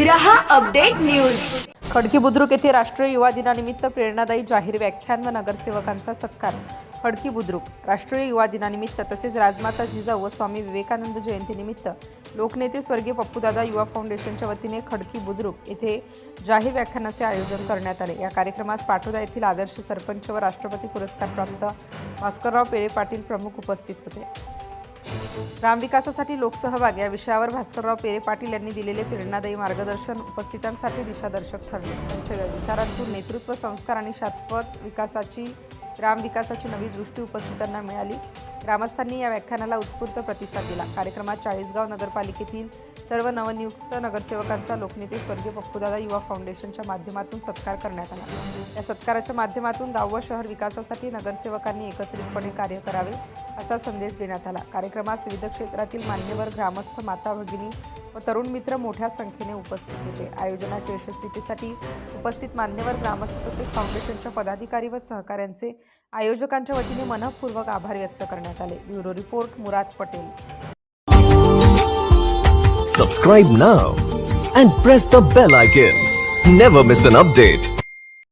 रहा update news. Khadki Budruk येथे राष्ट्रीय युवा दिनानिमित्त प्रेरणादायी जाहीर व्याख्यान व नगरसेवकांचा सत्कार। खडकी बुद्रुक राष्ट्रीय युवा दिनानिमित्त तसेच राजमाता जिजाऊ व स्वामी विवेकानंद जयंतीनिमित्त लोकनेते स्वर्गीय पप्पूदादा युवा फाउंडेशनच्या वतीने खडकी बुद्रुक येथे जाहीर व्याख्यानाचे आयोजन करण्यात आले। या कार्यक्रमास पाटोदा येथील आदर्श सरपंच व राष्ट्रपती पुरस्कार प्राप्त भास्करराव पेरे पाटील प्रमुख उपस्थित होते। ग्रामविकासासाठी लोकसहभाग या विषयावर भास्करराव पेरे पाटील यांनी दिलेले प्रेरणादायी मार्गदर्शन उपस्थितांसाठी दिशादर्शक ठरले। त्यांच्या विचारांतून नेतृत्व, संस्कार आणि शाश्वत ग्रामविकासाची नवी दृष्टी उपस्थितांना मिळाली। ग्रामस्थांनी या व्याख्यानाला उत्स्फूर्त प्रतिसाद दिला। कार्यक्रमात चाळीसगाव नगरपालिकेतील सर्व नवनियुक्त नगरसेवकांचा लोकनेते स्वर्गीय पप्पूदादा युवा फाउंडेशनच्या माध्यमातून सत्कार करण्यात आला। या सत्काराच्या माध्यमातून गाव व शहर विकासासाठी नगरसेवकांनी एकत्रितपणे कार्य करावे असा संदेश देण्यात आला। कार्यक्रमास विविध क्षेत्रातील मान्यवर, ग्रामस्थ, माता भगिनी व तरुण मित्र मोठ्या संख्येने उपस्थित होते। आयोजनाच्या यशस्वीतेसाठी उपस्थित मान्यवर, ग्रामस्थ तसेच फाउंडेशनच्या पदाधिकारी व सहकाऱ्यांचे आयोजकांच्या वतीने मनपूर्वक आभार व्यक्त करण्यात आले। Bureau report, Murad Patel. Subscribe now and press the bell icon. Never miss an update.